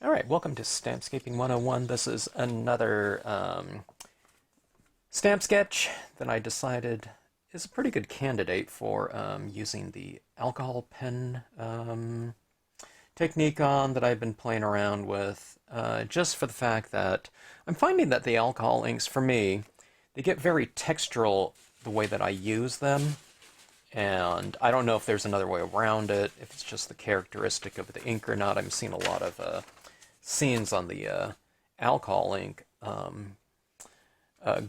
Alright, welcome to Stampscaping 101. This is another stamp sketch that I decided is a pretty good candidate for using the alcohol pen technique on that I've been playing around with, just for the fact that I'm finding that the alcohol inks, for me, they get very textural the way that I use them. And I don't know if there's another way around it, if it's just the characteristic of the ink or not. I'm seeing a lot of scenes on the alcohol ink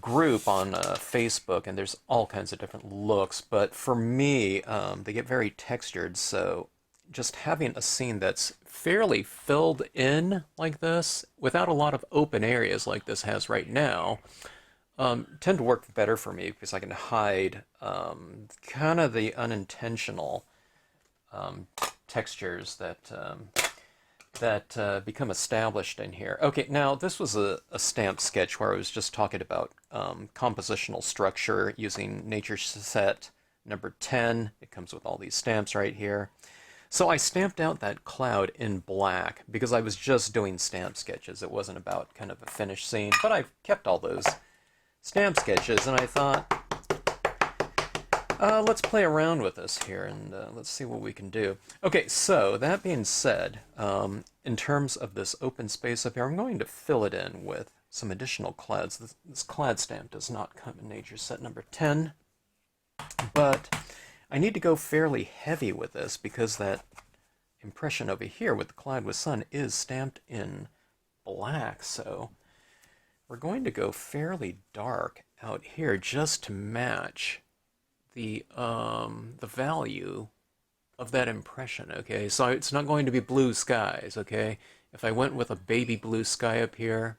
group on Facebook, and there's all kinds of different looks. But for me, they get very textured, so just having a scene that's fairly filled in like this, without a lot of open areas like this has right now, tend to work better for me because I can hide kind of the unintentional textures that become established in here. Okay, now this was a stamp sketch where I was just talking about compositional structure using Nature Set number 10. It comes with all these stamps right here. So I stamped out that cloud in black because I was just doing stamp sketches. It wasn't about kind of a finished scene, but I've kept all those stamp sketches, and I thought, let's play around with this here, and let's see what we can do. Okay, so that being said, in terms of this open space up here, I'm going to fill it in with some additional clouds. This cloud stamp does not come in Nature Set number 10, but I need to go fairly heavy with this because that impression over here with the cloud with sun is stamped in black, so we're going to go fairly dark out here just to match the value of that impression, okay? So it's not going to be blue skies, okay? If I went with a baby blue sky up here,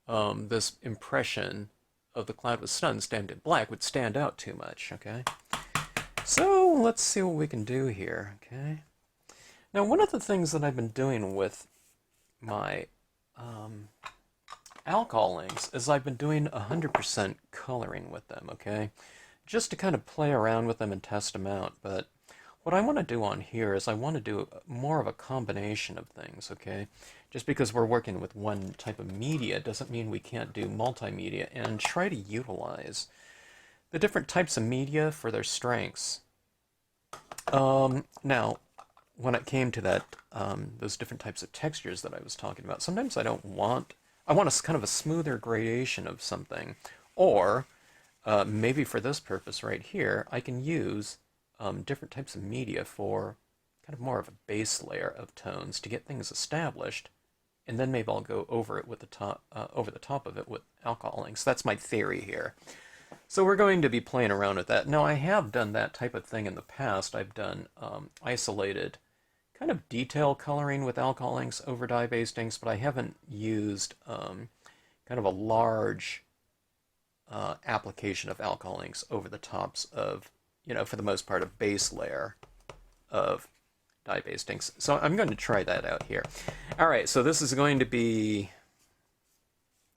this impression of the cloud with sun stamped in black would stand out too much, okay? So let's see what we can do here, okay? Now, one of the things that I've been doing with my alcohol inks is I've been doing 100% coloring with them, okay? Just to kind of play around with them and test them out. But what I want to do on here is I want to do more of a combination of things, okay? Just because we're working with one type of media doesn't mean we can't do multimedia and try to utilize the different types of media for their strengths. Now, when it came to that, those different types of textures that I was talking about, sometimes I want a kind of a smoother gradation of something, or maybe for this purpose right here, I can use different types of media for kind of more of a base layer of tones to get things established, and then maybe I'll go over it with the top, over the top of it with alcohol inks. That's my theory here. So we're going to be playing around with that. Now, I have done that type of thing in the past. I've done isolated kind of detail coloring with alcohol inks over dye-based inks, but I haven't used kind of a large application of alcohol inks over the tops of, for the most part, a base layer of dye-based inks. So I'm going to try that out here. All right, so this is going to be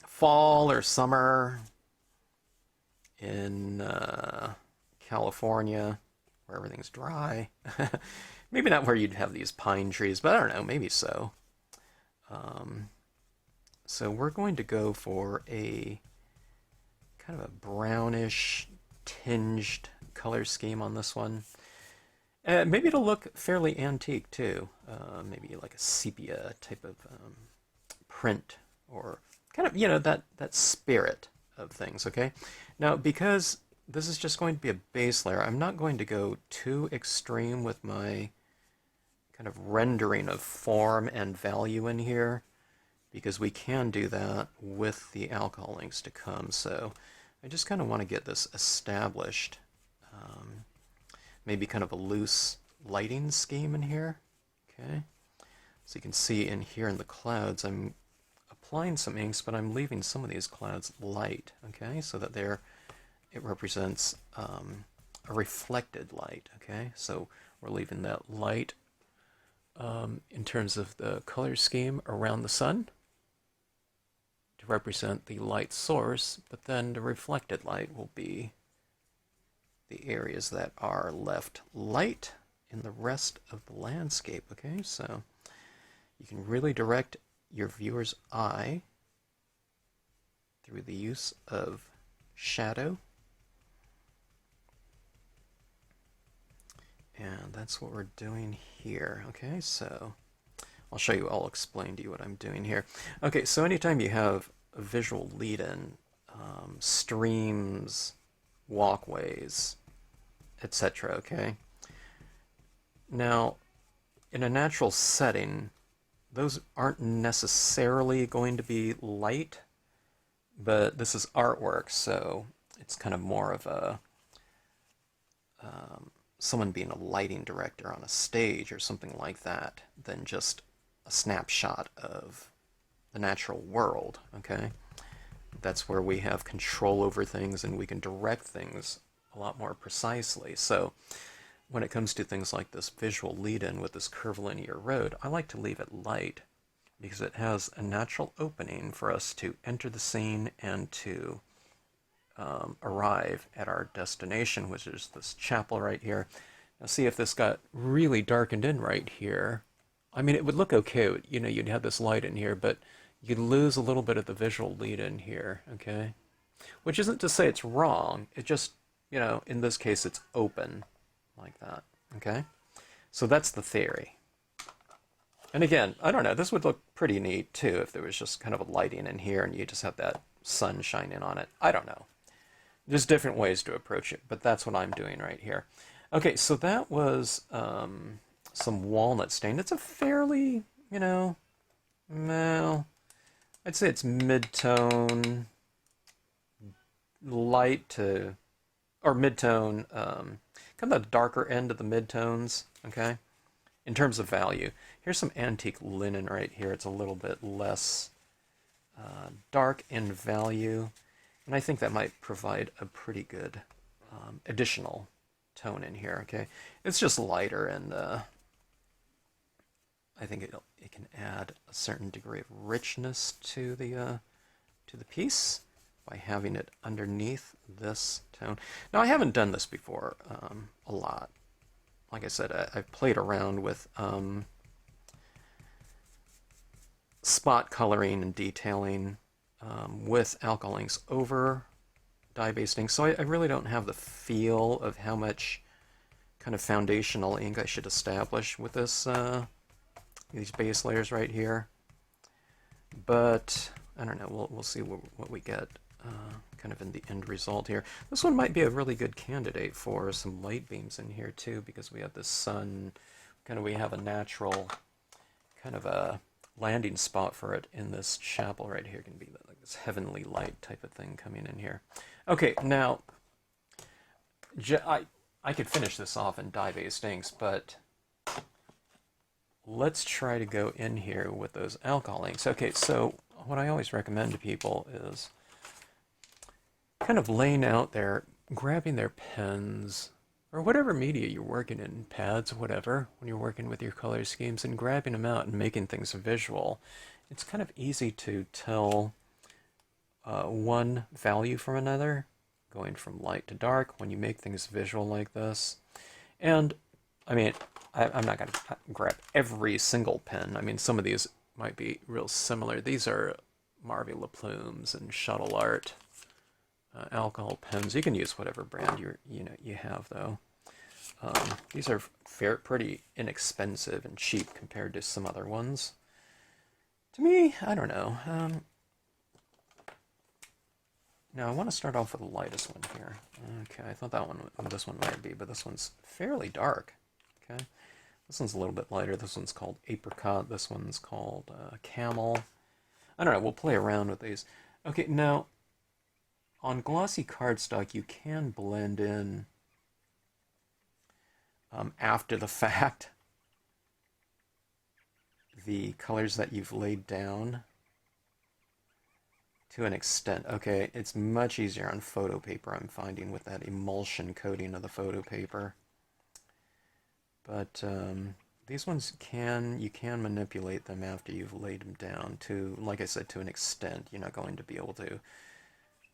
fall or summer in California, where everything's dry. Maybe not where you'd have these pine trees, but I don't know, maybe so. So we're going to go for a kind of a brownish tinged color scheme on this one. Maybe it'll look fairly antique too. Maybe like a sepia type of print, or kind of, that spirit of things, okay? Now, because this is just going to be a base layer, I'm not going to go too extreme with my kind of rendering of form and value in here, because we can do that with the alcohol inks to come. So I just kind of want to get this established. Maybe kind of a loose lighting scheme in here. Okay, so you can see in here in the clouds, I'm applying some inks, but I'm leaving some of these clouds light, okay, so that it represents a reflected light, okay? So we're leaving that light in terms of the color scheme around the sun to represent the light source, but then the reflected light will be the areas that are left light in the rest of the landscape, okay? So You can really direct your viewer's eye through the use of shadow. And that's what we're doing here. Okay, so I'll show you, I'll explain to you what I'm doing here. Okay, so anytime you have a visual lead-in, streams, walkways, etc., okay? Now, in a natural setting, those aren't necessarily going to be light, but this is artwork, so it's kind of more of a someone being a lighting director on a stage or something like that than just a snapshot of the natural world, okay? That's where we have control over things and we can direct things a lot more precisely. So when it comes to things like this visual lead-in with this curvilinear road, I like to leave it light because it has a natural opening for us to enter the scene and to arrive at our destination, which is this chapel right here. Now see, if this got really darkened in right here, I mean, it would look okay. You know, you'd have this light in here, but you'd lose a little bit of the visual lead in here, okay? Which isn't to say it's wrong. It just, you know, in this case, it's open like that, okay? So that's the theory. And again, I don't know, this would look pretty neat too if there was just kind of a lighting in here and you just have that sun shining on it. I don't know. There's different ways to approach it, but that's what I'm doing right here. Okay, so that was some walnut stain. It's a fairly, you know, well, I'd say it's mid-tone, light to, or mid-tone, kind of the darker end of the mid-tones, okay, in terms of value. Here's some antique linen right here. It's a little bit less dark in value, and I think that might provide a pretty good additional tone in here, okay? It's just lighter, and I think it can add a certain degree of richness to the piece by having it underneath this tone. Now, I haven't done this before a lot. Like I said, I've played around with spot coloring and detailing with alcohol inks over dye-based ink, so I really don't have the feel of how much kind of foundational ink I should establish with this these base layers right here. But I don't know, we'll see what we get kind of in the end result here. This one might be a really good candidate for some light beams in here too, because we have the sun, kind of, we have a natural kind of a landing spot for it in this chapel right here. It can be like this heavenly light type of thing coming in here. Okay, now I could finish this off in dye-based inks, but let's try to go in here with those alcohol inks. Okay, so what I always recommend to people is kind of laying out there, grabbing their pens, or whatever media you're working in, pads, whatever, when you're working with your color schemes, and grabbing them out and making things visual. It's kind of easy to tell one value from another, going from light to dark when you make things visual like this. And, I mean, I'm not going to grab every single pen. I mean, some of these might be real similar. These are Marvy Laplumes and Shuttle Art alcohol pens. You can use whatever brand you have, though. These are pretty inexpensive and cheap compared to some other ones. To me, I don't know. Now I want to start off with the lightest one here. Okay, I thought this one might be, but this one's fairly dark. Okay, this one's a little bit lighter. This one's called apricot. This one's called camel. I don't know. We'll play around with these. Okay, now on glossy cardstock, you can blend in after the fact the colors that you've laid down to an extent. Okay, it's much easier on photo paper, I'm finding, with that emulsion coating of the photo paper. But these ones you can manipulate them after you've laid them down to, like I said, to an extent. You're not going to be able to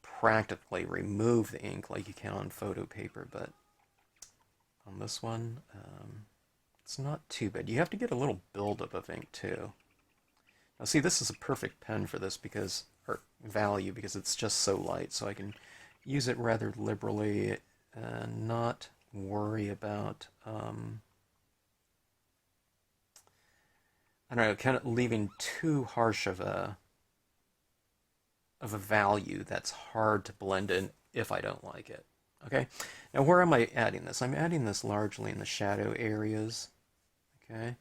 practically remove the ink like you can on photo paper, but on this one, it's not too bad. You have to get a little buildup of ink too. Now see, this is a perfect pen for this because, or value, because it's just so light, so I can use it rather liberally and not worry about, I don't know, kind of leaving too harsh of a value that's hard to blend in if I don't like it. Okay, now where am I adding this? I'm adding this largely in the shadow areas. Okay,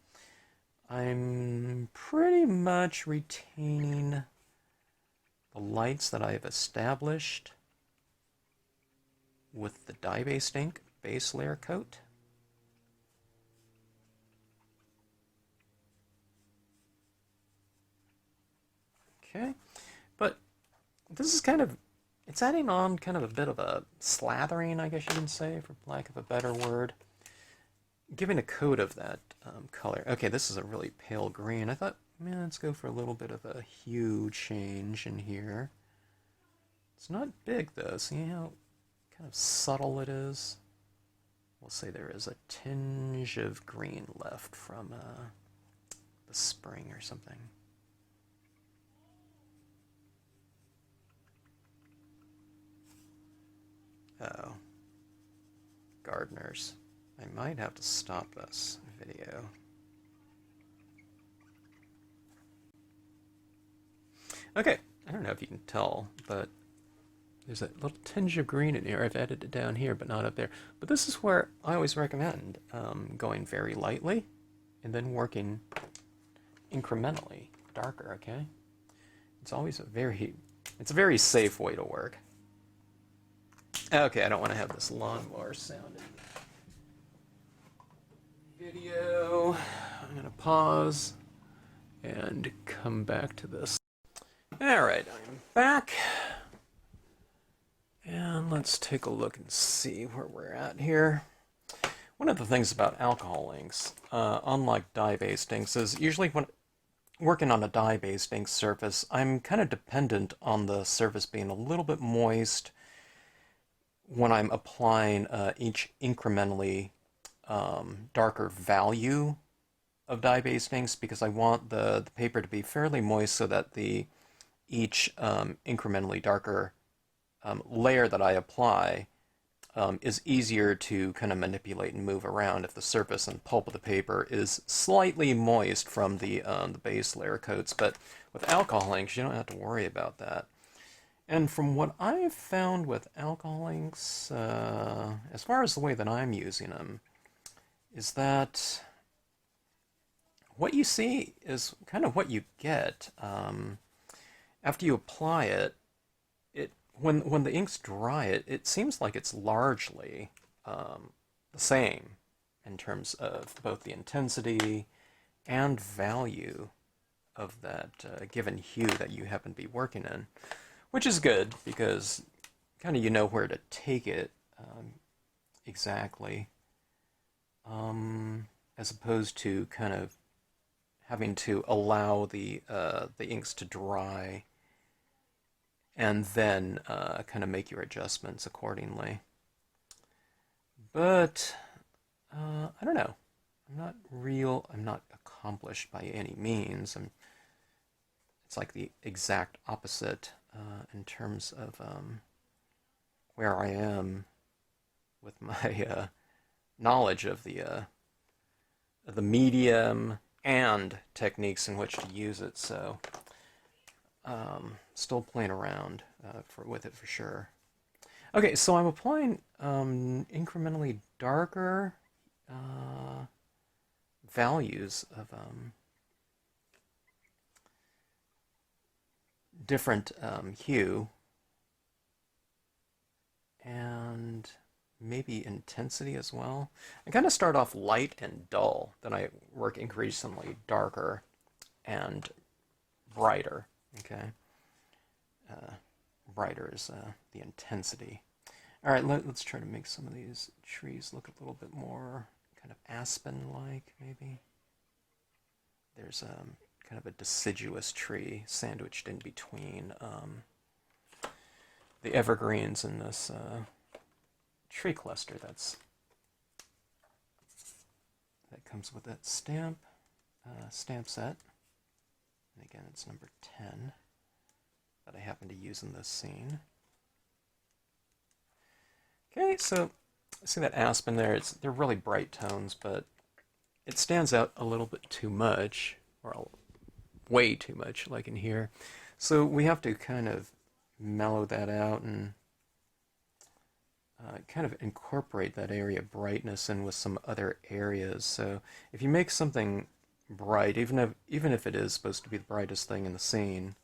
I'm pretty much retaining the lights that I've established with the dye-based ink base layer coat. Okay, but this is kind of, it's adding on kind of a bit of a slathering, I guess you can say, for lack of a better word. Giving a coat of that color. Okay, this is a really pale green. I thought, man, let's go for a little bit of a hue change in here. It's not big though. See how kind of subtle it is? We'll say there is a tinge of green left from the spring or something. Oh. Gardeners. I might have to stop this video. Okay, I don't know if you can tell, but there's a little tinge of green in here. I've added it down here, but not up there. But this is where I always recommend going very lightly and then working incrementally darker, okay? It's always it's a very safe way to work. Okay, I don't want to have this lawnmower sound in the video. I'm going to pause and come back to this. Alright, I'm back. And let's take a look and see where we're at here. One of the things about alcohol inks, unlike dye-based inks, is usually when working on a dye-based ink surface, I'm kind of dependent on the surface being a little bit moist when I'm applying each incrementally darker value of dye-based inks, because I want the paper to be fairly moist so that each incrementally darker layer that I apply is easier to kind of manipulate and move around if the surface and pulp of the paper is slightly moist from the base layer coats. But with alcohol inks, you don't have to worry about that. And from what I've found with alcohol inks, as far as the way that I'm using them, is that what you see is kind of what you get. After you apply it, when the inks dry, it seems like it's largely the same in terms of both the intensity and value of that given hue that you happen to be working in, which is good because kind of you know where to take it exactly, as opposed to kind of having to allow the inks to dry and then kind of make your adjustments accordingly. But I don't know. I'm not accomplished by any means. It's like the exact opposite in terms of where I am with my knowledge of the medium and techniques in which to use it. So still playing around with it for sure. Okay, so I'm applying incrementally darker values of different hue and maybe intensity as well. I kind of start off light and dull, then I work increasingly darker and brighter. Okay, brighter is the intensity. All right, let's try to make some of these trees look a little bit more kind of aspen-like, maybe. There's kind of a deciduous tree sandwiched in between the evergreens in this tree cluster that comes with that stamp set. And again, it's number 10 that I happen to use in this scene. Okay, so see that aspen there? They're really bright tones, but it stands out a little bit too much, or way too much, like in here. So we have to kind of mellow that out and kind of incorporate that area of brightness in with some other areas. So if you make something bright, even if it is supposed to be the brightest thing in the scene,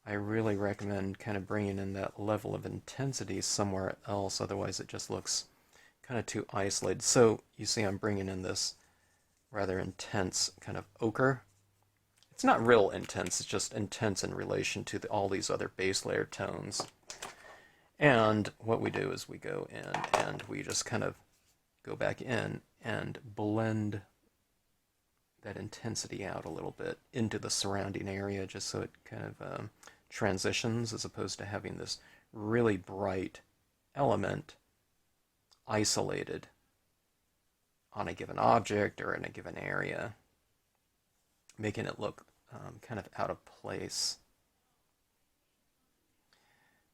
I really recommend kind of bringing in that level of intensity somewhere else. Otherwise, it just looks kind of too isolated. So you see, I'm bringing in this rather intense kind of ochre. It's not real intense, it's just intense in relation to all these other base layer tones. And what we do is we go in and we just kind of go back in and blend that intensity out a little bit into the surrounding area, just so it kind of transitions, as opposed to having this really bright element isolated on a given object or in a given area, making it look kind of out of place.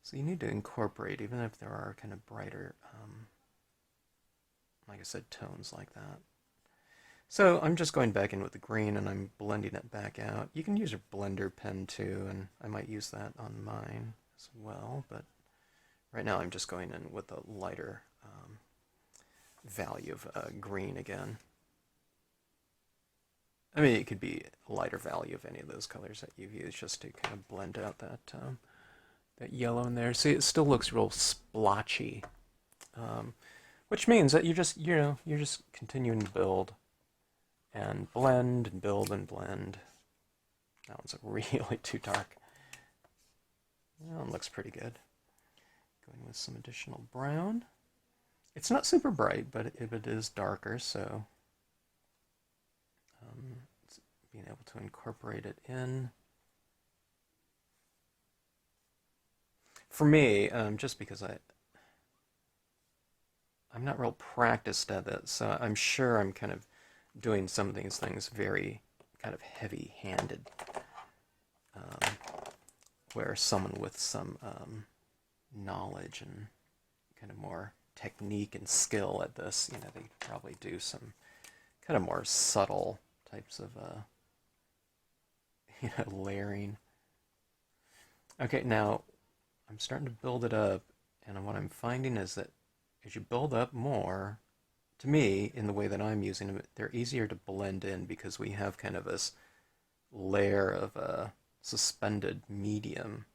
So you need to incorporate, even if there are kind of brighter, like I said, tones like that. So I'm just going back in with the green and I'm blending it back out. You can use your blender pen too, and I might use that on mine as well, but right now I'm just going in with a lighter value of green again. I mean, it could be a lighter value of any of those colors that you've used, just to kind of blend out that that yellow in there. See, it still looks real splotchy, which means that you're just continuing to build and blend and build and blend. That one's really too dark. That one looks pretty good. Going with some additional brown. It's not super bright, but it is darker, so being able to incorporate it in. For me, just because I'm not real practiced at it, so I'm sure I'm kind of doing some of these things very kind of heavy-handed, where someone with some knowledge and kind of more technique and skill at this, they probably do some kind of more subtle types of layering. Okay, now I'm starting to build it up, and what I'm finding is that as you build up more, to me, in the way that I'm using them, they're easier to blend in because we have kind of this layer of a suspended medium.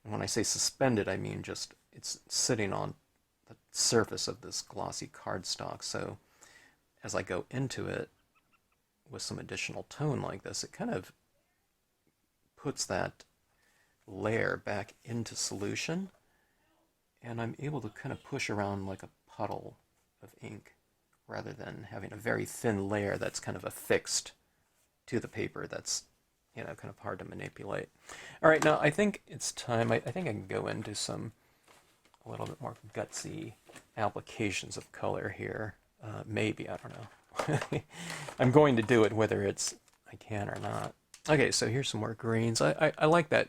And when I say suspended, I mean just it's sitting on the surface of this glossy cardstock. So as I go into it with some additional tone like this, it kind of puts that layer back into solution, and I'm able to kind of push around like a puddle of ink rather than having a very thin layer that's kind of affixed to the paper that's kind of hard to manipulate. All right, now I think it's time. I think I can go into a little bit more gutsy applications of color here. Maybe, I don't know. I'm going to do it whether I can or not. Okay, so here's some more greens. I like that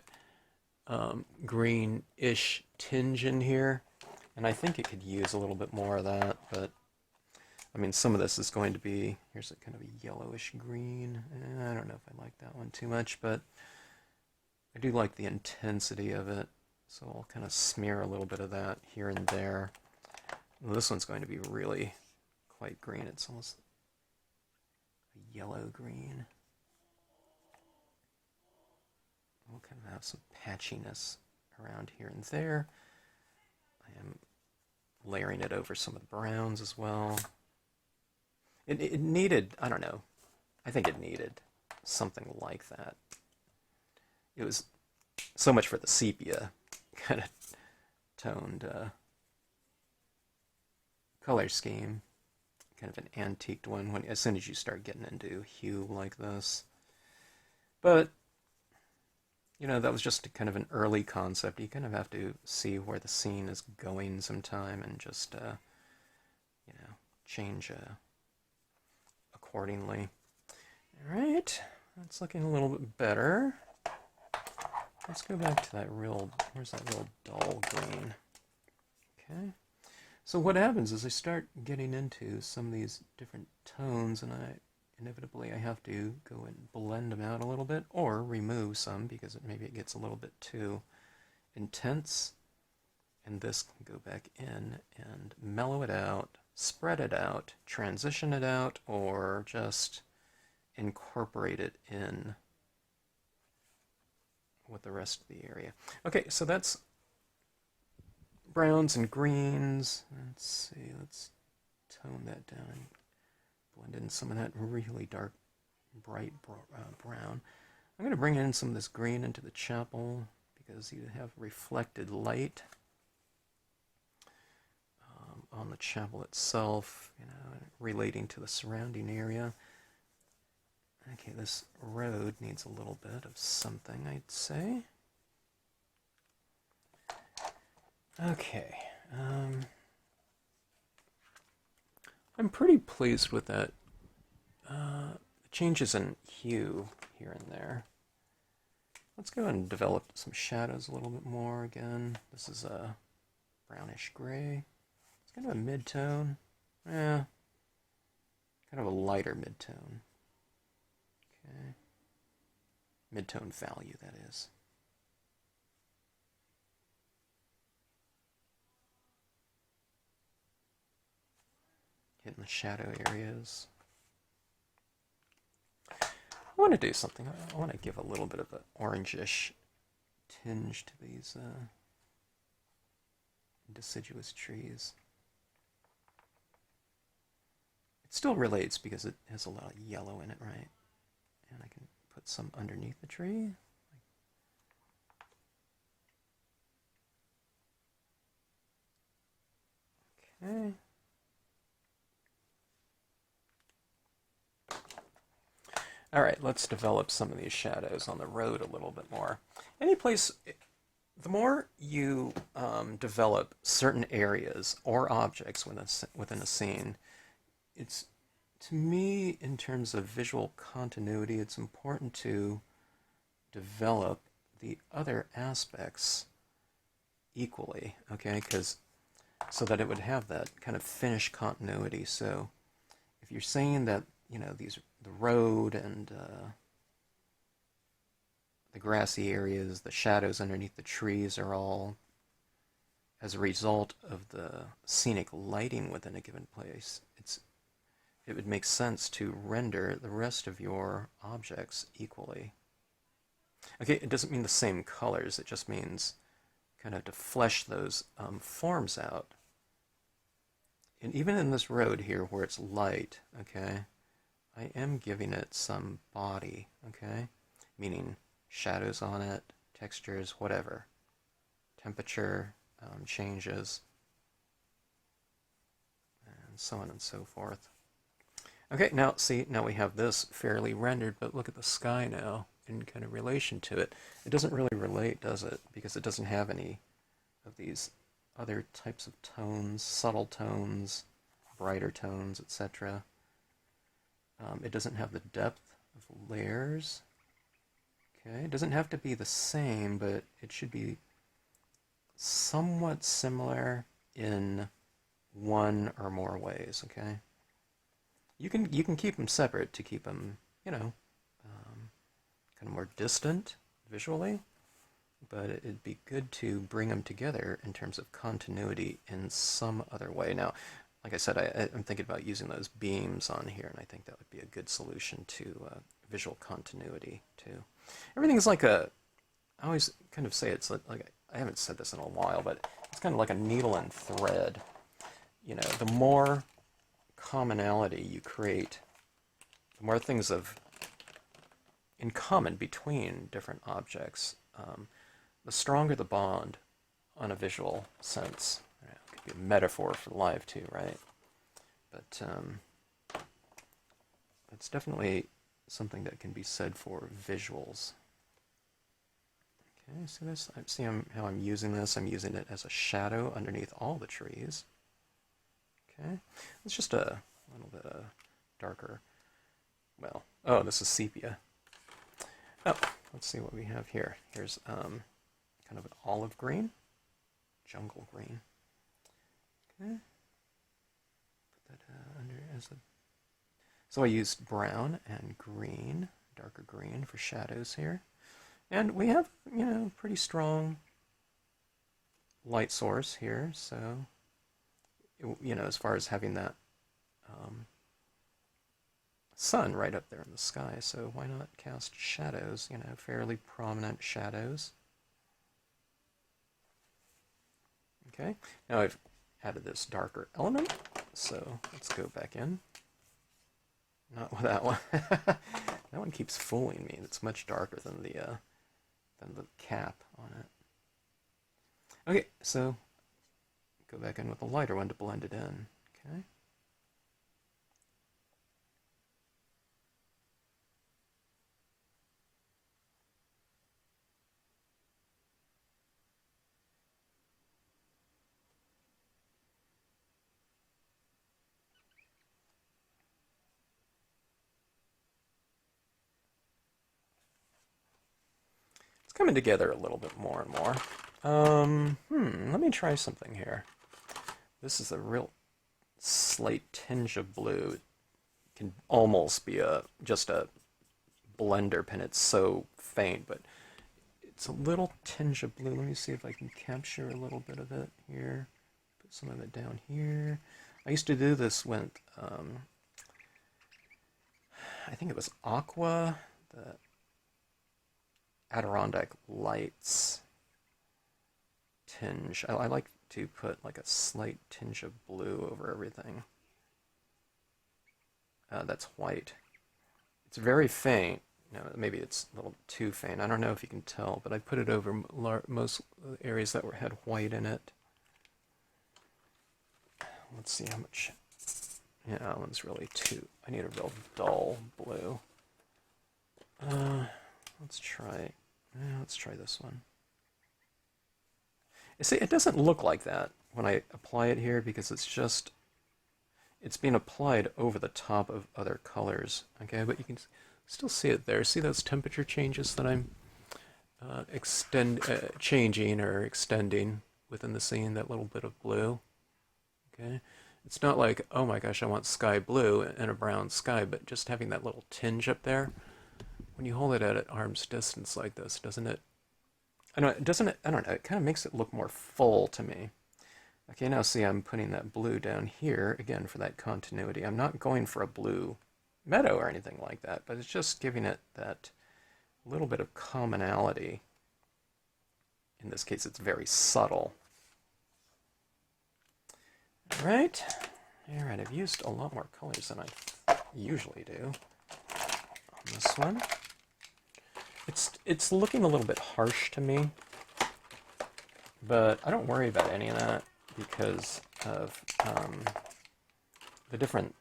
green-ish tinge in here, and I think it could use a little bit more of that, but I mean, some of this is going to be, here's a kind of a yellowish green. I don't know if I like that one too much, but I do like the intensity of it, so I'll kind of smear a little bit of that here and there. Well, this one's going to be really quite green. It's almost a yellow green. We'll kind of have some patchiness around here and there. I am layering it over some of the browns as well. It needed, I don't know, I think it needed something like that. It was so much for the sepia kind of toned color scheme, kind of an antiqued one as soon as you start getting into hue like this. But that was just kind of an early concept. You kind of have to see where the scene is going sometime and just, change accordingly. All right, That's looking a little bit better. Let's go back to that real, where's that real dull green? Okay. So what happens is I start getting into some of these different tones, and inevitably I have to go and blend them out a little bit, or remove some because maybe it gets a little bit too intense. And this can go back in and mellow it out, spread it out, transition it out, or just incorporate it in with the rest of the area. Okay, so that's browns and greens. Let's see, let's tone that down and blend in some of that really dark, bright brown. I'm going to bring in some of this green into the chapel because you have reflected light on the chapel itself, you know, relating to the surrounding area. Okay, this road needs a little bit of something, I'd say. Okay, I'm pretty pleased with that. Changes in hue here and there. Let's go and develop some shadows a little bit more again. This is a brownish gray. It's kind of a mid-tone. Yeah, kind of a lighter mid-tone. Okay. Mid-tone value, that is. Hitting the shadow areas. I want to do something. I want to give a little bit of an orangish tinge to these deciduous trees. It still relates because it has a lot of yellow in it, right? And I can put some underneath the tree. Okay. All right, let's develop some of these shadows on the road a little bit more. Any place, the more you develop certain areas or objects within a scene, it's, to me, in terms of visual continuity, it's important to develop the other aspects equally, okay? So that it would have that kind of finished continuity. So if you're saying that, you know, the road and the grassy areas, the shadows underneath the trees are all as a result of the scenic lighting within a given place, it would make sense to render the rest of your objects equally. Okay, it doesn't mean the same colors, it just means kind of to flesh those forms out. And even in this road here where it's light, okay, I am giving it some body, okay? Meaning shadows on it, textures, whatever. Temperature changes, and so on and so forth. Okay, now we have this fairly rendered, but look at the sky now in kind of relation to it. It doesn't really relate, does it? Because it doesn't have any of these other types of tones, subtle tones, brighter tones, etc. It doesn't have the depth of layers. Okay, it doesn't have to be the same, but it should be somewhat similar in one or more ways, okay? You can keep them separate to keep them, you know, kind of more distant visually, but it'd be good to bring them together in terms of continuity in some other way. Now, like I said, I'm thinking about using those beams on here, and I think that would be a good solution to visual continuity, too. Everything's like I always kind of say it's like, I haven't said this in a while, but it's kind of like a needle and thread. You know, the more commonality you create, the more things in common between different objects, the stronger the bond on a visual sense. It could be a metaphor for life too, right? But it's definitely something that can be said for visuals. Okay, so this, see how I'm using this? I'm using it as a shadow underneath all the trees. Okay, it's just a little bit darker. Well, oh, this is sepia. Oh, let's see what we have here. Here's kind of an olive green, jungle green. Okay. Put that under as a. So I used brown and green, darker green for shadows here. And we have, pretty strong light source here, so, as far as having that sun right up there in the sky, so why not cast shadows, fairly prominent shadows. Okay, now I've added this darker element, so let's go back in. Not with that one. That one keeps fooling me. It's much darker than the cap on it. Okay, so go back in with a lighter one to blend it in. Okay. It's coming together a little bit more and more. Let me try something here. This is a real slight tinge of blue. It can almost be just a blender pen. It's so faint, but it's a little tinge of blue. Let me see if I can capture a little bit of it here. Put some of it down here. I used to do this with, I think it was Aqua, the Adirondack Lights tinge. I like to put like a slight tinge of blue over everything. That's white. It's very faint. Maybe it's a little too faint. I don't know if you can tell, but I put it over most areas that had white in it. Let's see how much. Yeah, that one's really too. I need a real dull blue. Let's try. Let's try this one. You see, it doesn't look like that when I apply it here because it's being applied over the top of other colors. Okay, but you can still see it there. See those temperature changes that I'm changing or extending within the scene, that little bit of blue. Okay, it's not like, oh my gosh, I want sky blue and a brown sky, but just having that little tinge up there. When you hold it at arm's distance like this, doesn't it? I don't know. It kind of makes it look more full to me. Okay, now see, I'm putting that blue down here again for that continuity. I'm not going for a blue meadow or anything like that, but it's just giving it that little bit of commonality. In this case, it's very subtle. All right, I've used a lot more colors than I usually do on this one. It's looking a little bit harsh to me, but I don't worry about any of that because of the different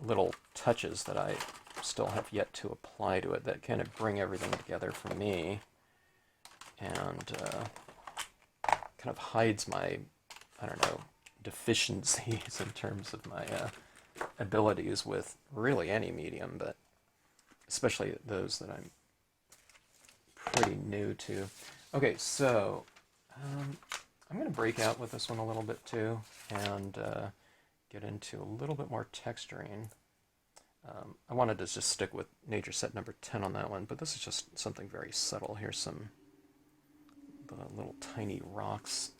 little touches that I still have yet to apply to it that kind of bring everything together for me and kind of hides my, I don't know, deficiencies in terms of my abilities with really any medium, but especially those that I'm pretty new to. Okay, so I'm going to break out with this one a little bit too and get into a little bit more texturing. I wanted to just stick with nature set number 10 on that one, but this is just something very subtle. Here's some the little tiny rocks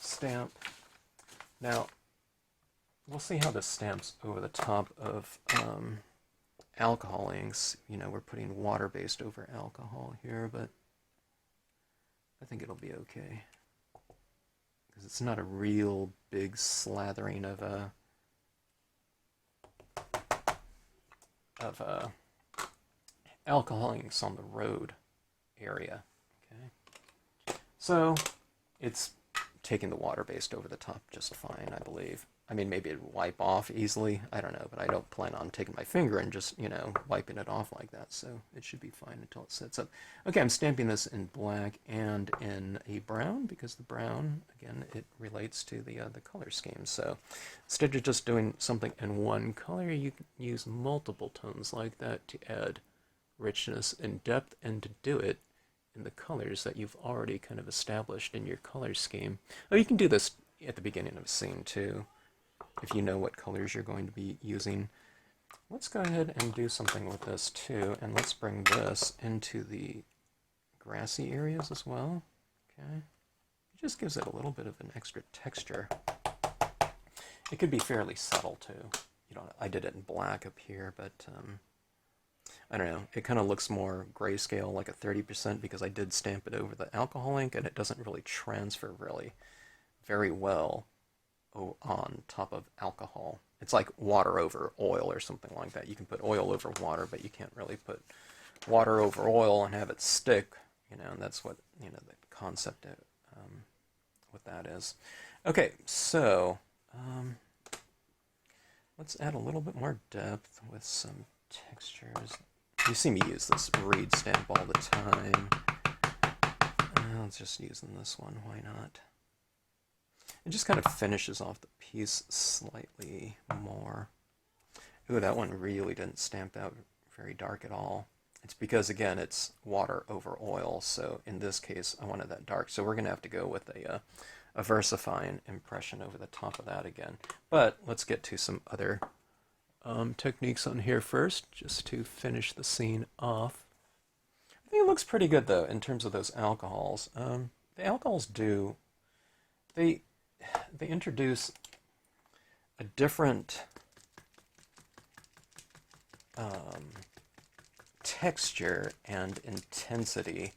stamp. Now, we'll see how this stamps over the top of alcohol inks. We're putting water-based over alcohol here, but I think it'll be okay. Because it's not a real big slathering of alcohol inks on the road area. Okay, so it's taking the water-based over the top just fine, I believe. I mean, maybe it'd wipe off easily. I don't know, but I don't plan on taking my finger and just, wiping it off like that. So it should be fine until it sets up. Okay, I'm stamping this in black and in a brown because the brown, again, it relates to the color scheme. So instead of just doing something in one color, you can use multiple tones like that to add richness and depth, and to do it in the colors that you've already kind of established in your color scheme. Oh, you can do this at the beginning of a scene too, if you know what colors you're going to be using. Let's go ahead and do something with this too, and let's bring this into the grassy areas as well. Okay, it just gives it a little bit of an extra texture. It could be fairly subtle too. You know, I did it in black up here, but I don't know. It kind of looks more grayscale, like a 30%, because I did stamp it over the alcohol ink, and it doesn't really transfer really very well on top of alcohol. It's like water over oil or something like that. You can put oil over water, but you can't really put water over oil and have it stick. You know, and that's what, you know, the concept of what that is. Okay, so let's add a little bit more depth with some textures. You see me use this reed stamp all the time. Let's just using this one, why not? It just kind of finishes off the piece slightly more. Ooh, that one really didn't stamp out very dark at all. It's because, again, it's water over oil, so in this case I wanted that dark. So we're going to have to go with a versifying impression over the top of that again. But let's get to some other techniques on here first, just to finish the scene off. I think it looks pretty good, though, in terms of those alcohols. The alcohols do... They introduce a different texture and intensity,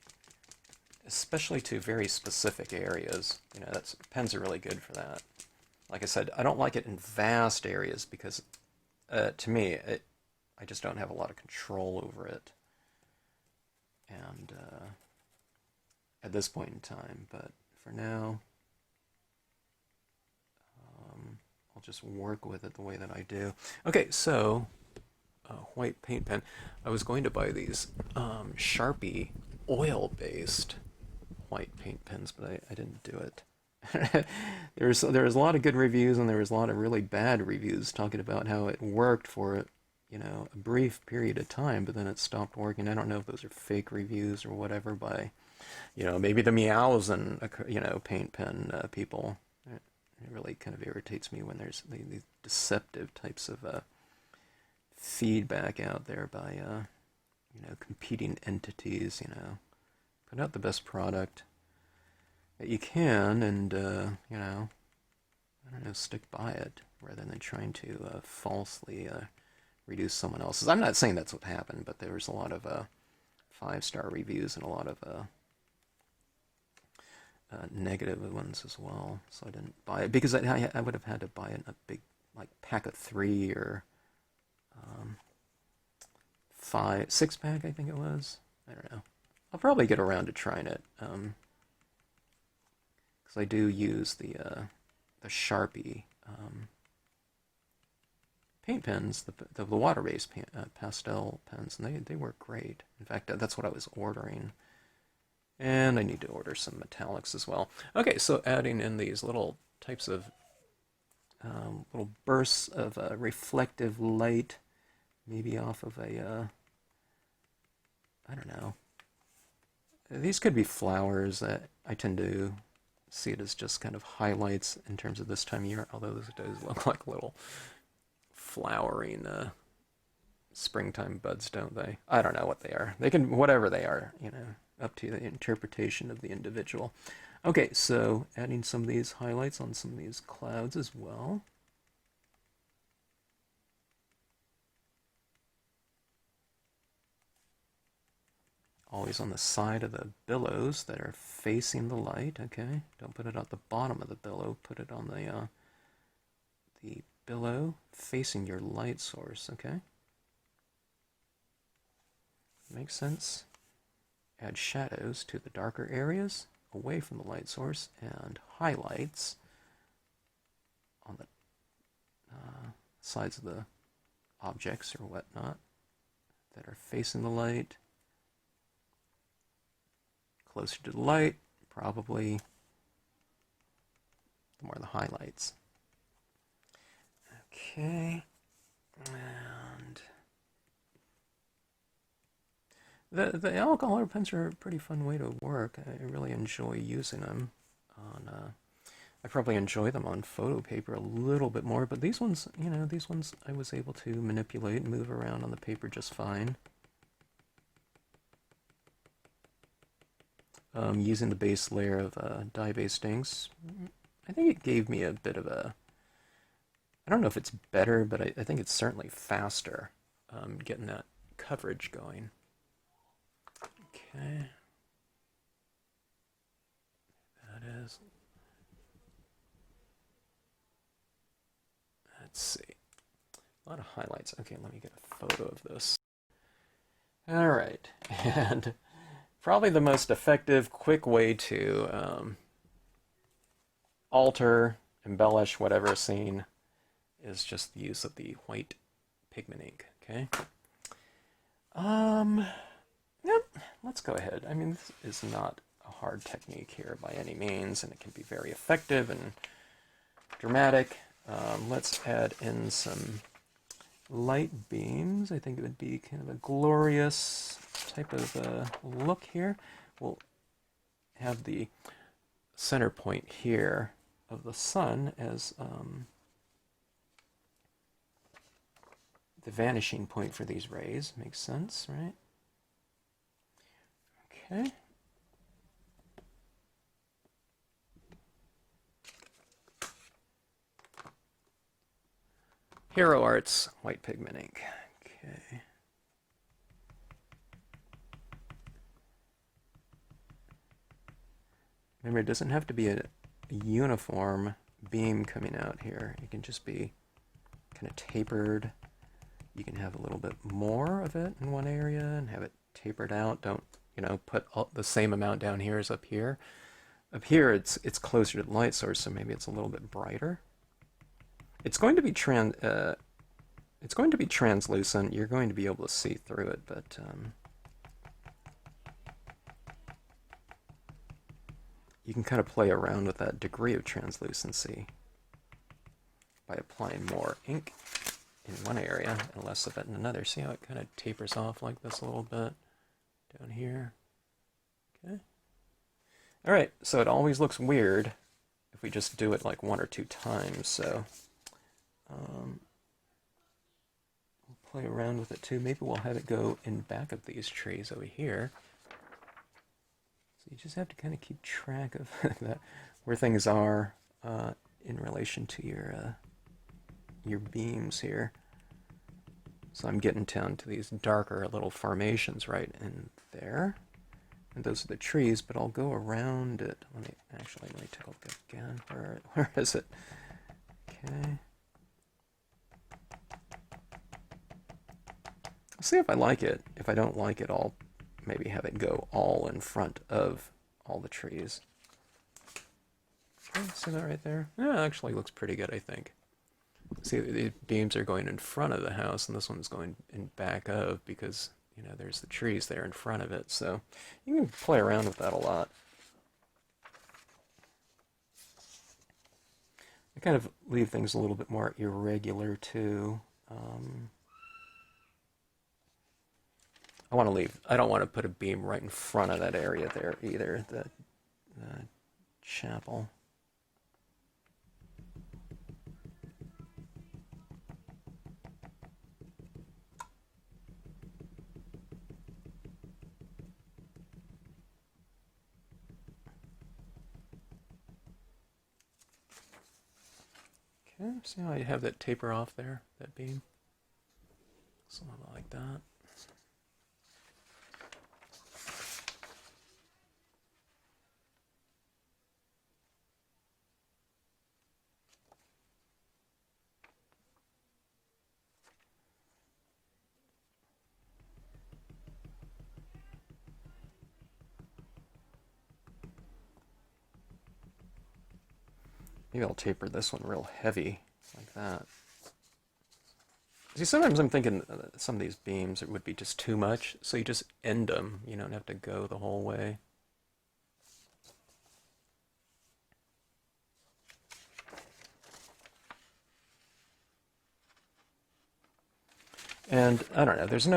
especially to very specific areas. You know, pens are really good for that. Like I said, I don't like it in vast areas because, to me, I just don't have a lot of control over it. And at this point in time, but for now, I'll just work with it the way that I do. Okay, so white paint pen. I was going to buy these Sharpie oil-based white paint pens, but I didn't do it. there was a lot of good reviews, and there was a lot of really bad reviews talking about how it worked for, you know, a brief period of time, but then it stopped working. I don't know if those are fake reviews or whatever by, you know, maybe the Miaosun, you know, paint pen people. It really kind of irritates me when there's these deceptive types of feedback out there by, you know, competing entities. You know, put out the best product that you can, and you know, I don't know, stick by it rather than trying to falsely reduce someone else's. I'm not saying that's what happened, but there was a lot of 5-star reviews and a lot of negative ones as well, so I didn't buy it because I would have had to buy it in a big, like, pack of 3 or 6 pack, I think it was. I don't know. I'll probably get around to trying it because I do use the Sharpie paint pens, the water-based pastel pens, and they work great. In fact, that's what I was ordering. And I need to order some metallics as well. Okay, so adding in these little types of little bursts of reflective light, maybe off of a, I don't know. These could be flowers. I tend to see it as just kind of highlights in terms of this time of year, although this does look like little flowering springtime buds, don't they? I don't know what they are. They can, whatever they are, you know, up to the interpretation of the individual. Okay, so adding some of these highlights on some of these clouds as well. Always on the side of the billows that are facing the light, okay? Don't put it at the bottom of the billow, put it on the billow facing your light source, okay? Makes sense. Add shadows to the darker areas away from the light source and highlights on the sides of the objects or whatnot that are facing the light. Closer to the light, probably, the more the highlights. Okay, and The alcohol pens are a pretty fun way to work. I really enjoy using them on. I probably enjoy them on photo paper a little bit more, but these ones, these ones I was able to manipulate and move around on the paper just fine. Using the base layer of dye-based inks, I think it gave me a bit of a. I don't know if it's better, but I think it's certainly faster getting that coverage going. Okay. That is. Let's see. A lot of highlights. Okay, let me get a photo of this. All right. And probably the most effective, quick way to alter, embellish whatever scene is just the use of the white pigment ink. Okay. Yep, let's go ahead. I mean, this is not a hard technique here by any means, and it can be very effective and dramatic. Let's add in some light beams. I think it would be kind of a glorious type of look here. We'll have the center point here of the sun as the vanishing point for these rays. Makes sense, right? Okay. Hero Arts white pigment ink. Okay. Remember, it doesn't have to be a uniform beam coming out here. It can just be kind of tapered. You can have a little bit more of it in one area and have it tapered out. Don't, put the same amount down here as up here. Up here, it's closer to the light source, so maybe it's a little bit brighter. It's going to be translucent. You're going to be able to see through it, but you can kind of play around with that degree of translucency by applying more ink in one area and less of it in another. See how it kind of tapers off like this a little bit down here? Okay. All right, so it always looks weird if we just do it like one or two times, so we'll play around with it too. Maybe we'll have it go in back of these trees over here. So you just have to kind of keep track of that, where things are in relation to your beams here. So I'm getting down to these darker little formations right in there. And those are the trees, but I'll go around it. Let me take a look again. Where is it? Okay. I'll see if I like it. If I don't like it, I'll maybe have it go all in front of all the trees. Okay, see that right there? Yeah, it actually looks pretty good, I think. See, the beams are going in front of the house, and this one's going in back of, because, there's the trees there in front of it. So you can play around with that a lot. I kind of leave things a little bit more irregular, too. I don't want to put a beam right in front of that area there either, the chapel. Okay, see how I have that taper off there, that beam? Something like that. Maybe I'll taper this one real heavy, like that. See, sometimes I'm thinking some of these beams, it would be just too much, so you just end them. You don't have to go the whole way. And I don't know, there's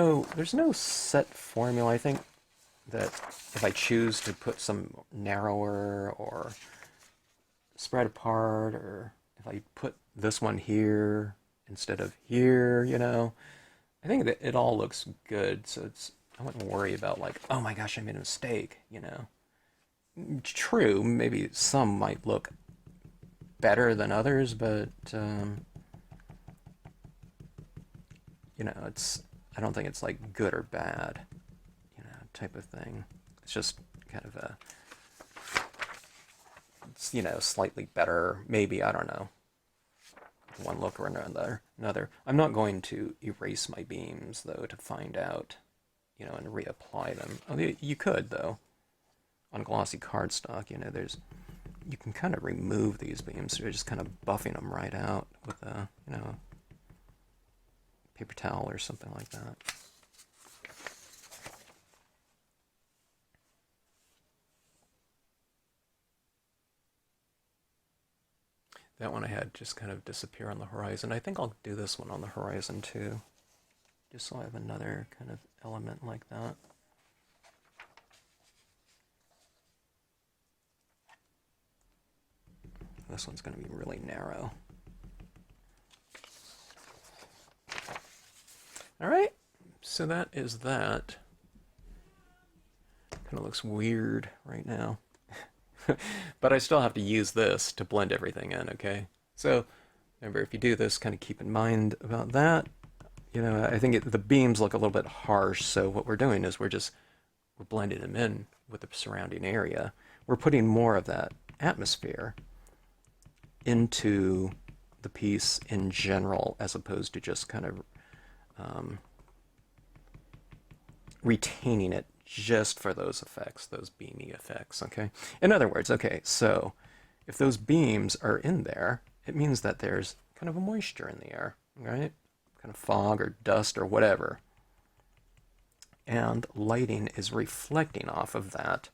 no set formula. I think that if I choose to put some narrower or spread apart, or if I put this one here instead of here, you know, I think that it all looks good. So I wouldn't worry about like, oh my gosh, I made a mistake, you know. True, maybe some might look better than others, but you know, I don't think it's like good or bad, you know, type of thing. It's just kind of it's, you know, slightly better, maybe, I don't know, one look or another. I'm not going to erase my beams though to find out, you know, and reapply them. Oh, you could though. On glossy cardstock, you know, you can kind of remove these beams. So you're just kind of buffing them right out with a, you know, paper towel or something like that. That one I had just kind of disappear on the horizon. I think I'll do this one on the horizon too, just so I have another kind of element like that. This one's going to be really narrow. All right, so that is that. Kind of looks weird right now. But I still have to use this to blend everything in, okay? So remember, if you do this, kind of keep in mind about that. You know, I think the beams look a little bit harsh, so what we're doing is we're blending them in with the surrounding area. We're putting more of that atmosphere into the piece in general, as opposed to just kind of retaining it just for those effects, those beamy effects, okay? In other words, okay, so if those beams are in there, it means that there's kind of a moisture in the air, right? Kind of fog or dust or whatever. And lighting is reflecting off of that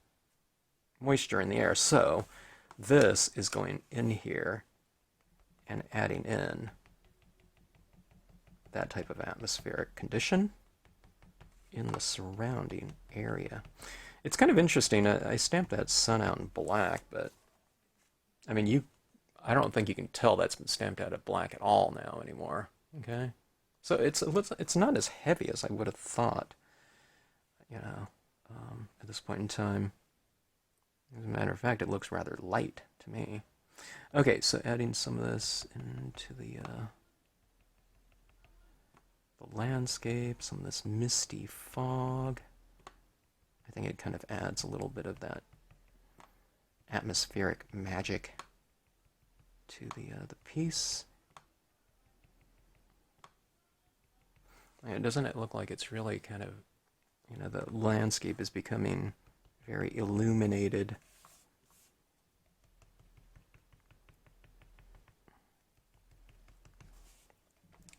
moisture in the air. So this is going in here and adding in that type of atmospheric condition in the surrounding area. It's kind of interesting. I stamped that sun out in black, but I mean, I don't think you can tell that's been stamped out at black at all now anymore. Okay, so it's not as heavy as I would have thought. You know, at this point in time. As a matter of fact, it looks rather light to me. Okay, so adding some of this into the landscape, some of this misty fog. I think it kind of adds a little bit of that atmospheric magic to the piece. And doesn't it look like it's really kind of, you know, the landscape is becoming very illuminated.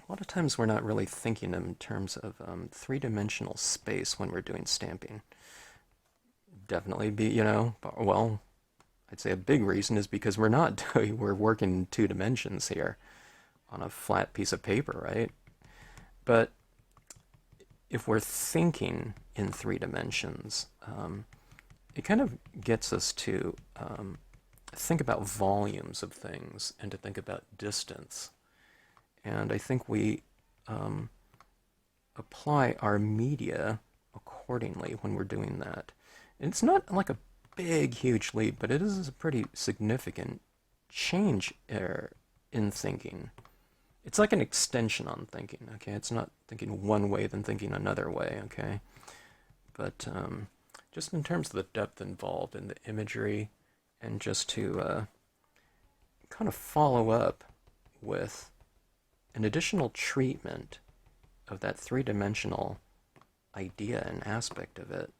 A lot of times we're not really thinking in terms of three-dimensional space when we're doing stamping. Definitely you know, well, I'd say a big reason is because we're working in 2 dimensions here on a flat piece of paper, right? But if we're thinking in 3 dimensions, it kind of gets us to think about volumes of things and to think about distance. And I think we apply our media accordingly when we're doing that. And it's not like a big, huge leap, but it is a pretty significant change in thinking. It's like an extension on thinking, okay? It's not thinking one way, then thinking another way, okay? But just in terms of the depth involved in the imagery, and just to kind of follow up with an additional treatment of that 3-dimensional idea and aspect of it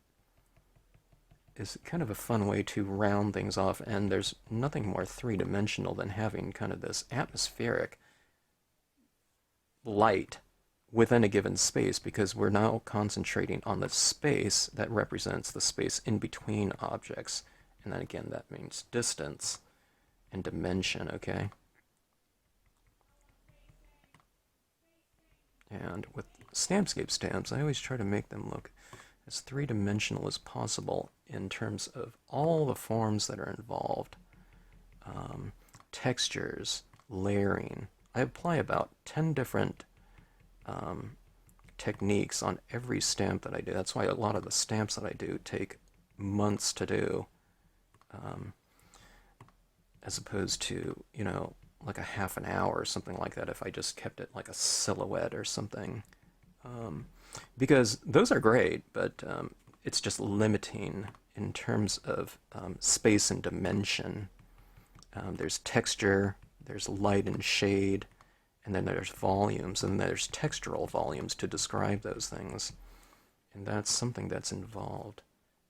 is kind of a fun way to round things off. And there's nothing more 3-dimensional than having kind of this atmospheric light within a given space, because we're now concentrating on the space that represents the space in between objects. And then again, that means distance and dimension, okay? And with Stampscape stamps, I always try to make them look as three-dimensional as possible in terms of all the forms that are involved. Textures, layering. I apply about 10 different techniques on every stamp that I do. That's why a lot of the stamps that I do take months to do, as opposed to, you know, like a half an hour or something like that if I just kept it like a silhouette or something. Because those are great, but it's just limiting in terms of space and dimension. There's texture, there's light and shade, and then there's volumes, and there's textural volumes to describe those things. And that's something that's involved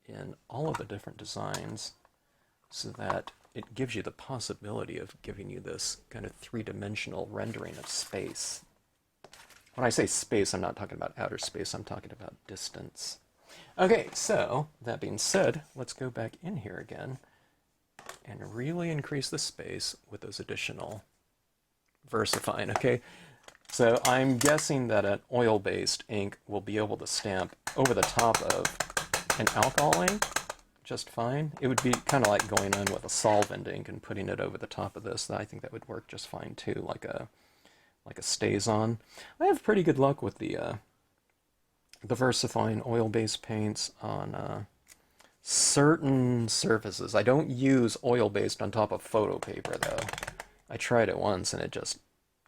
in all of the different designs, so that it gives you the possibility of giving you this kind of three-dimensional rendering of space. When I say space, I'm not talking about outer space, I'm talking about distance. Okay, so that being said, let's go back in here again and really increase the space with those additional versifying, okay? So I'm guessing that an oil-based ink will be able to stamp over the top of an alcohol ink just fine. It would be kind of like going in with a solvent ink and putting it over the top of this. I think that would work just fine too, like a StazOn. I have pretty good luck with the versifying oil-based paints on certain surfaces. I don't use oil-based on top of photo paper though. I tried it once and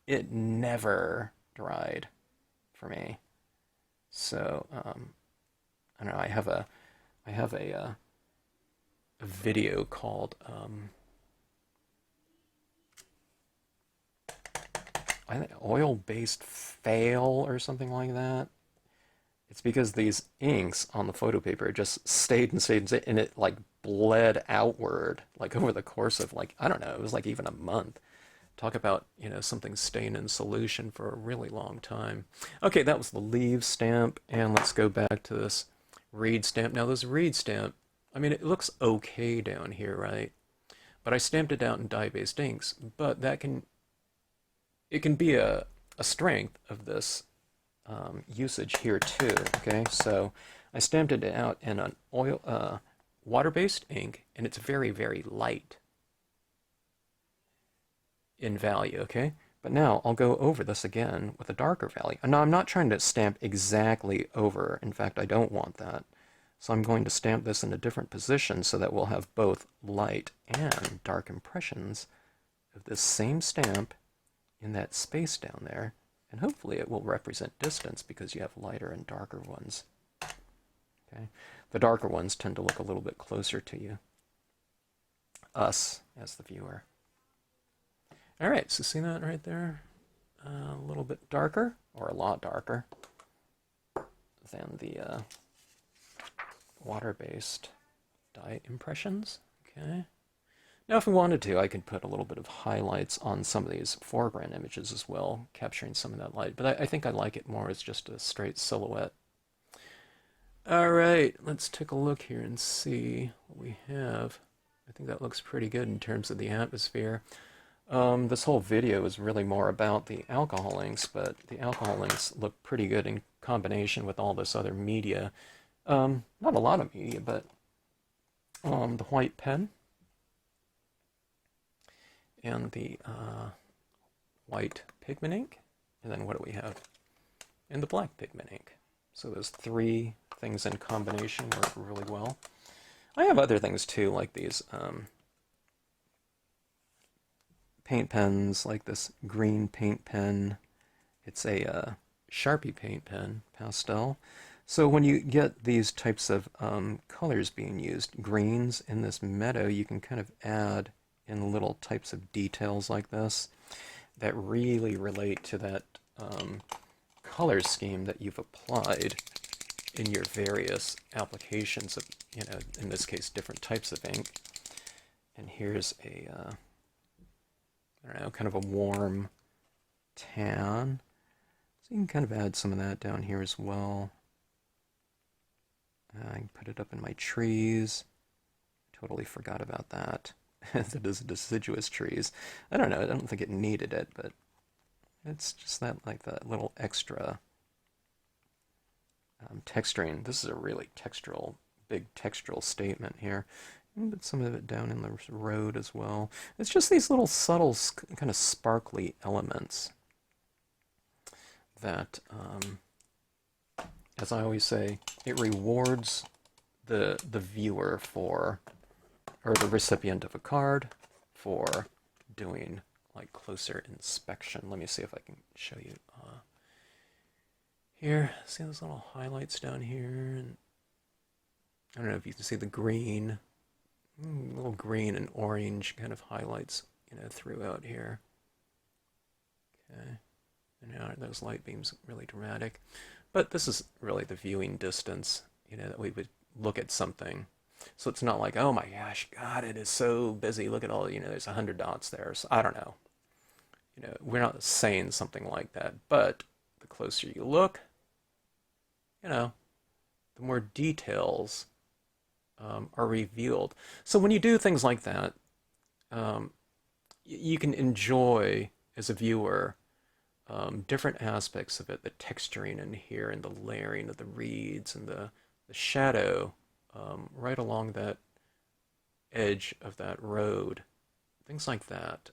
it never dried for me. So I don't know. I have a video called I think oil-based fail or something like that. It's because these inks on the photo paper just stayed and stayed and stayed, and it like bled outward like over the course of like, I don't know, it was like even a month. Talk about, you know, something staying in solution for a really long time. Okay, that was the leaf stamp, and let's go back to this reed stamp. Now this reed stamp, I mean, it looks okay down here, right? But I stamped it out in dye-based inks, but it can be a strength of this usage here too, okay? So I stamped it out in an water-based ink, and it's very, very light in value, okay? But now I'll go over this again with a darker value. And now I'm not trying to stamp exactly over. In fact, I don't want that. So I'm going to stamp this in a different position so that we'll have both light and dark impressions of this same stamp in that space down there. And hopefully it will represent distance because you have lighter and darker ones. Okay? The darker ones tend to look a little bit closer to you. Us as the viewer. All right, so see that right there? A little bit darker, or a lot darker, than the water-based dye impressions. Okay. Now, if we wanted to, I could put a little bit of highlights on some of these foreground images as well, capturing some of that light. But I think I like it more as just a straight silhouette. All right, let's take a look here and see what we have. I think that looks pretty good in terms of the atmosphere. This whole video is really more about the alcohol inks, but the alcohol inks look pretty good in combination with all this other media. Not a lot of media, but the white pen and the white pigment ink, and then what do we have? And the black pigment ink. So those three things in combination work really well. I have other things too, like these paint pens, like this green paint pen. It's a Sharpie Paint Pen, pastel. So when you get these types of colors being used, greens in this meadow, you can kind of add in little types of details like this that really relate to that color scheme that you've applied in your various applications of, you know, in this case, different types of ink. And here's a I don't know, kind of a warm tan. So you can kind of add some of that down here as well. I can put it up in my trees. Totally forgot about that. It is deciduous trees. I don't know, I don't think it needed it, but It's just that, like, that little extra texturing. This is a really textural, big textural statement here. But some of it down in the road as well. It's just these little subtle, kind of sparkly elements that, as I always say, it rewards the viewer for, or the recipient of a card for doing like closer inspection. Let me see if I can show you here. See those little highlights down here, and I don't know if you can see the green, little green and orange kind of highlights, throughout here. Okay, and now those light beams really dramatic, but this is really the viewing distance, that we would look at something. So it's not like, oh my gosh, God, it is so busy. Look at all, there's 100 dots there. So I don't know. We're not saying something like that, but the closer you look, the more details are revealed. So when you do things like that, you can enjoy, as a viewer, different aspects of it, the texturing in here and the layering of the reeds and the shadow right along that edge of that road, things like that.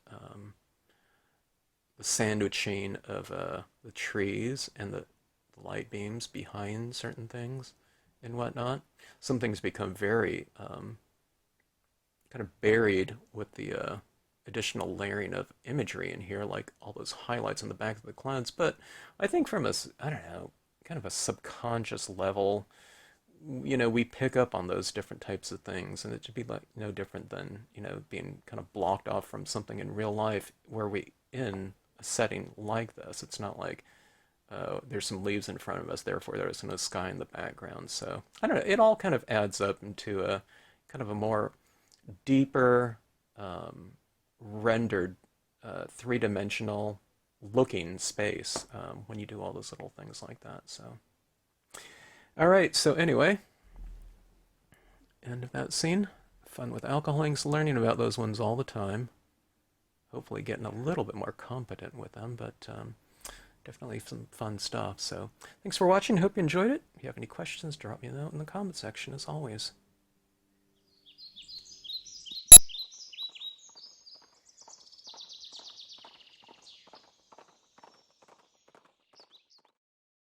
The sandwiching of the trees and the light beams behind certain things and whatnot. Some things become very kind of buried with the additional layering of imagery in here, like all those highlights on the back of the clouds. But I think from I don't know, kind of a subconscious level, we pick up on those different types of things, and it should be like no different than, being kind of blocked off from something in real life where we in a setting like this. It's not like there's some leaves in front of us, therefore there's no sky in the background. So I don't know, it all kind of adds up into a kind of a more deeper, rendered, three-dimensional looking space when you do all those little things like that. So all right, so anyway, end of that scene. Fun with alcohol inks, learning about those ones all the time. Hopefully getting a little bit more competent with them, but definitely some fun stuff. So thanks for watching. Hope you enjoyed it. If you have any questions, drop me a note in the comment section as always.